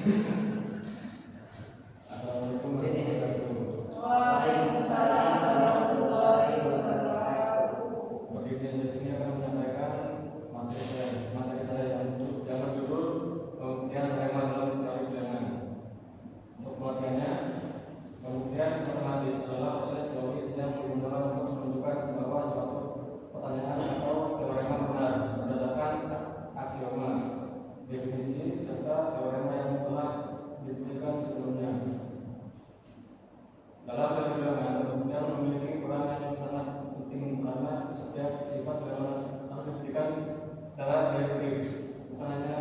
Assalamualaikum warahmatullahi wabarakatuh. Waalaikumsalam warahmatullahi wabarakatuh. Bagi di sini akan menyampaikan materi saya yang berjudul pembuktian rema dalam teori bilangan. Untuk pengertiannya, pembuktian matematis adalah proses logis yang digunakan untuk menunjukkan bahwa suatu pertanyaan atau teorema benar berdasarkan aksioma, definisi, serta teorema yang telah dibuktikan sebelumnya. Dalam teori bilangan, pembuktian memiliki peran yang sangat penting karena setiap sifat bilangan harus dibuktikan secara deduktif, bukan hanya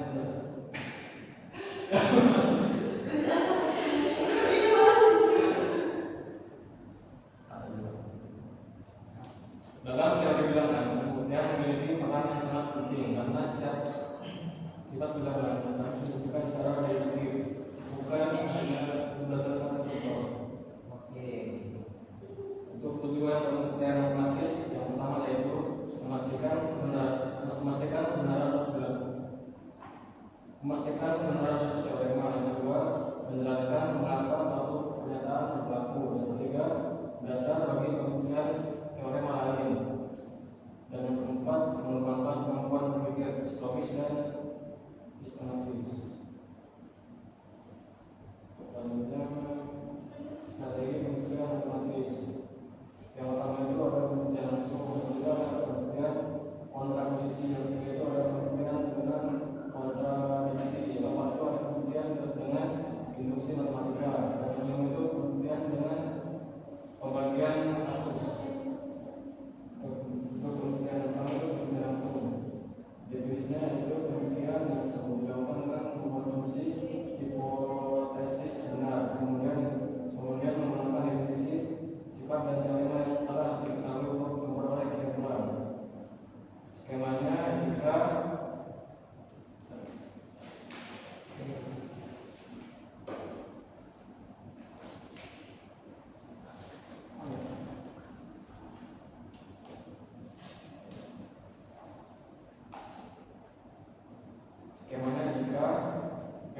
dalam teori bilangan, pembuktian memiliki peran yang sangat penting karena setiap sifat bilangan harus dibuktikan secara deduktif, bukan hanya berdasarkan contoh. Untuk tujuan pembuktian matematis yang pertama yaitu memastikan kebenaran suatu teorema. Yang kedua, menjelaskan mengapa suatu pernyataan berlaku. Yang ketiga, dasar bagi pembuktian teorema lain. Dan yang keempat, mengembangkan kemampuan berpikir logis dan sistematis. Selanjutnya, strategi pembuktian matematis. Yang pertama itu ada pembuktian langsung, yang kedua ada pembuktian kontraposisi, yang ketiga itu ada pembuktian dengan kontradiksi, yang keempat itu ada pembuktian dengan induksi matematika, dan yang kelima itu pembuktian dengan pembagian kasus. Untuk pembuktian pertama itu pembuktian langsung. Definisinya itu pembuktian langsung dilakukan dengan mengkonsumsi hipotesis benar, kemudian menggunakan definisi sifat dan teorema yang telah diketahui untuk memperoleh kesimpulan. Skemanya jika P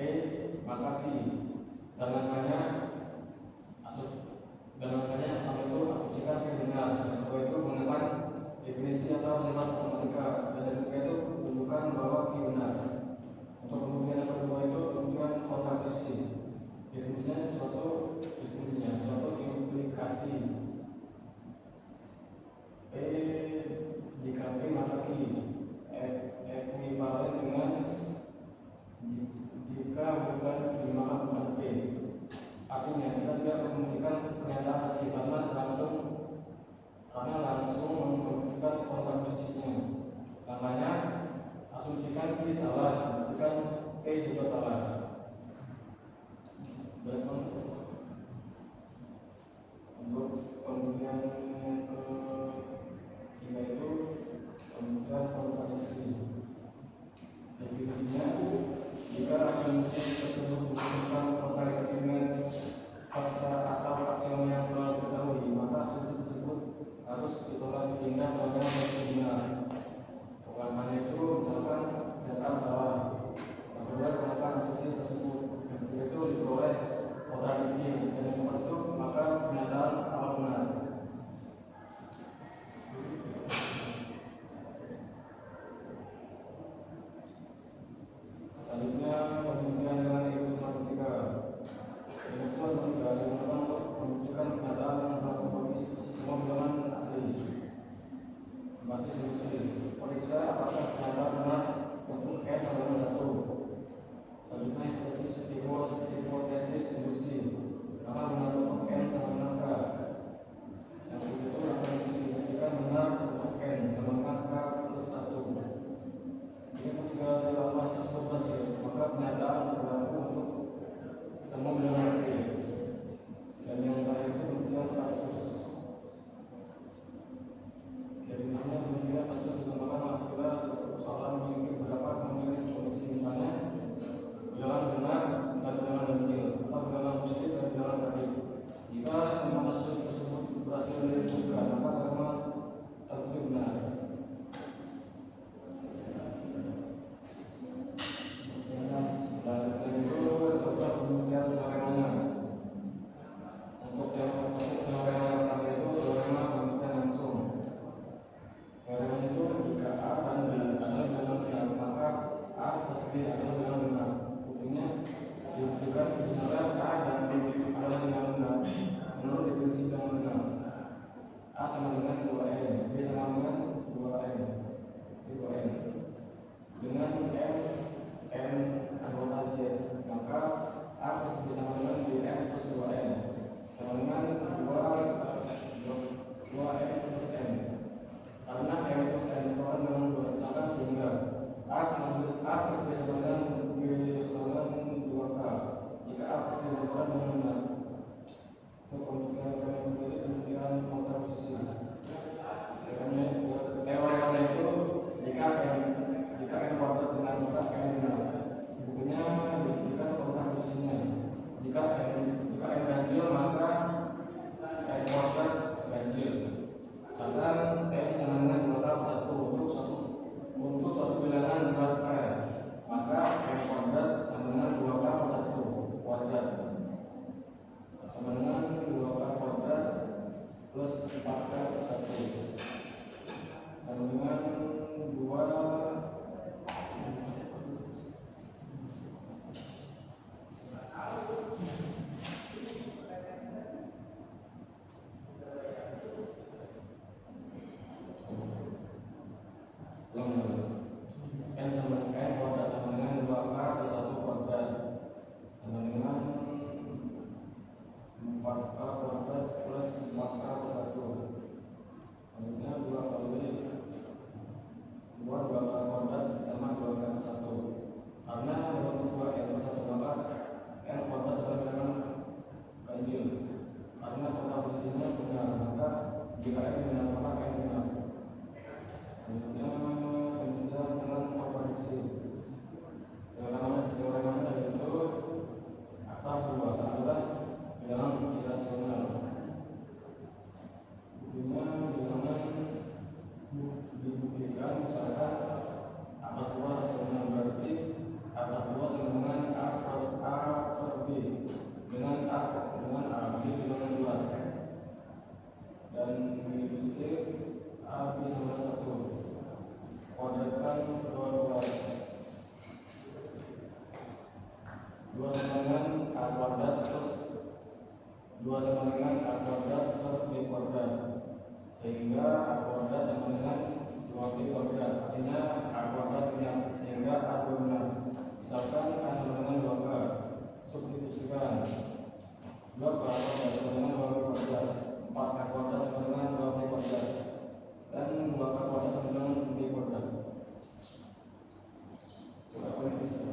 maka Q, dan angkanya yang pertama itu asumsikan P benar, yang kedua itu menggunakan definisi atau sifat matematika, dan yang ketiga itu tunjukkan bahwa Q benar. Untuk pembuktian yang kedua itu pembuktian kontradiksi. Definisinya suatu implikasi. P jika P maka Q ekuivalen dengan jika bukan Q maka bukan P. Artinya kita tidak membuktikan pernyataan asli karena langsung membuktikan kontradisinya. Contohnya, asumsikan Q salah, buktikan P juga salah. Untuk pembuktian yang ketiga itu pembuktian kontradiksi. Definisinya, jika asumsi tersebut menunjukkan kontradiksi dengan fakta atau aksioma yang telah diketahui, maka asumsi tersebut harus ditolak sehingga teorema menjadi benar. Umpamanya itu misalkan data salah, yang kedua gunakan asumsi tersebut, yang ketiga itu diperoleh kontradiksi ditentukan dengan benar. Untuk pembuktian kami memilih pembuktian fakta posisi. Teori mana itu jika n kuadrat benar maka n benar. Buktinya jika fakta posisinya. Jika n ganjil maka n kuadrat ganjil. Sedangkan n sama dengan 2k+1 untuk suatu bilangan 2k, maka n kuadrat sama dengan 2k+1 kuadrat sama dengan 2k kuadrat plus 4k+1 sama dengan 2 sehingga A kuadrat sama dengan 2B kuadrat, artinya A kuadrat benar sehingga A benar. Misalkan A sama dengan 2K, substitusikan 2K kuadrat sama dengan 2B kuadrat, 4K kuadrat sama dengan 2B kuadrat, dan 2K kuadrat sama dengan B kuadrat. Apa yang bisa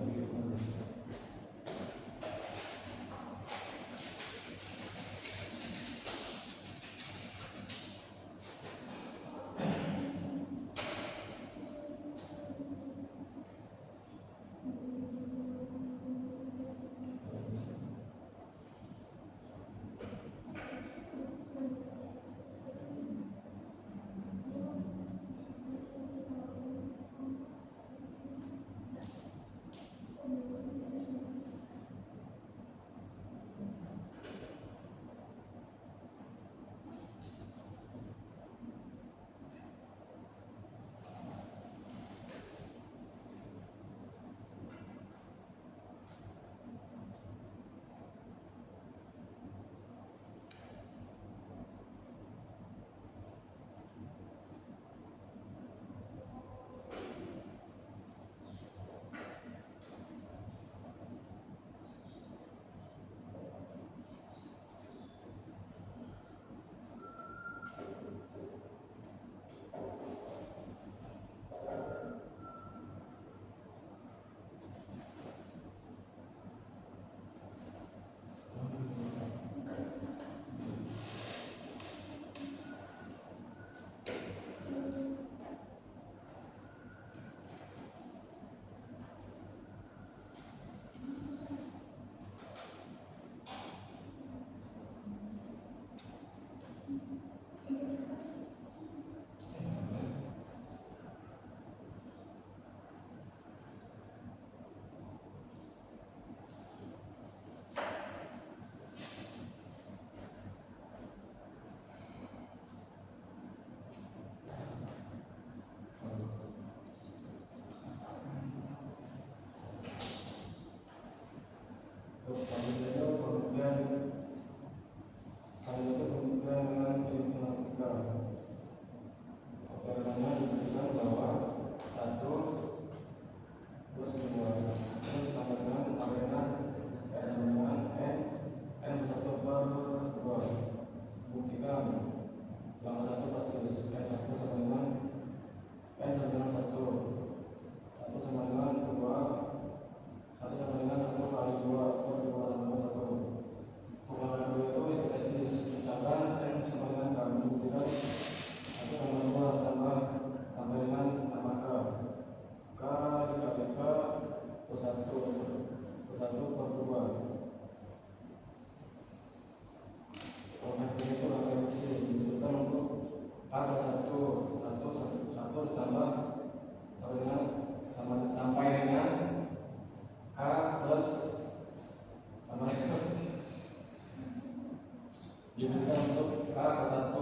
diberikan untuk K plus 1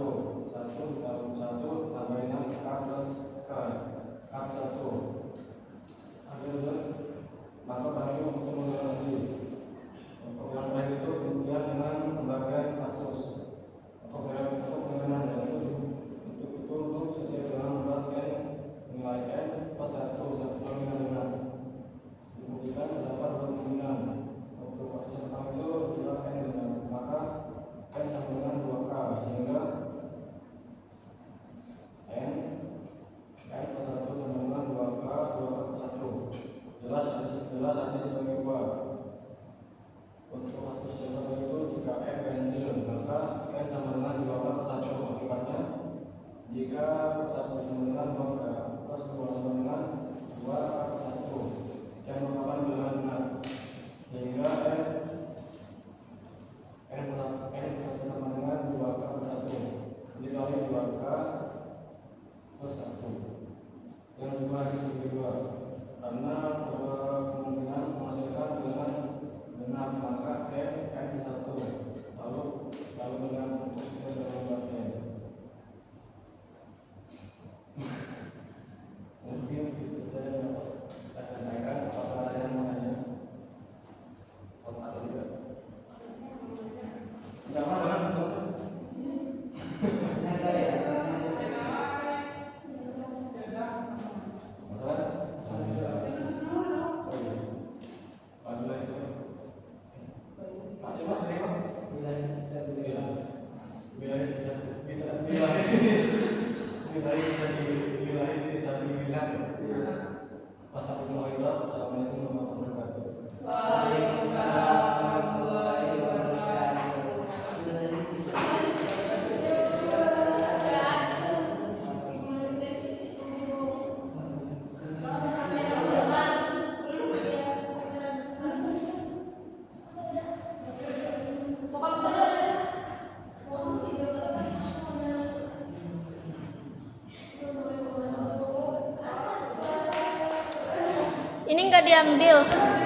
ditambah 1 sampai 6 K plus K plus 1 akhirnya maka kami mengumpulkan lagi untuk yang terakhir itu kemudian dengan pembagian kasus atau pengenaan itu untuk setiap dengan membagian nilai N plus 1 satu dengan dibuktikan terdapat dua kemungkinan. Untuk kasus yang pertama itu kita N dengan maka N sama dengan 2K sehingga N plus 1 sama dengan 2K plus 1 jelas hadis sebagai 2. Untuk kasus yang kedua itu jika N ganjil maka N sama dengan 2K plus 1 akibatnya jika 1 sama dengan 2K plus 2 sama dengan 2K plus 1 yang merupakan bilangan benar sehingga N sama dengan 2K plus 1 dikali 2K plus 1 yang juga harus dibagi 2 karena kemungkinan menghasilkan bilangan benar maka N plus 1 lalu dengan untuk kita membuatnya mungkin itu saja yang saya sampaikan. Apakah ada yang mau nanya atau tidak? Jangan Assalamualaikum warahmatullahi wabarakatuh. Waalaikumsalam warahmatullahi wabarakatuh. Ini nggak diambil.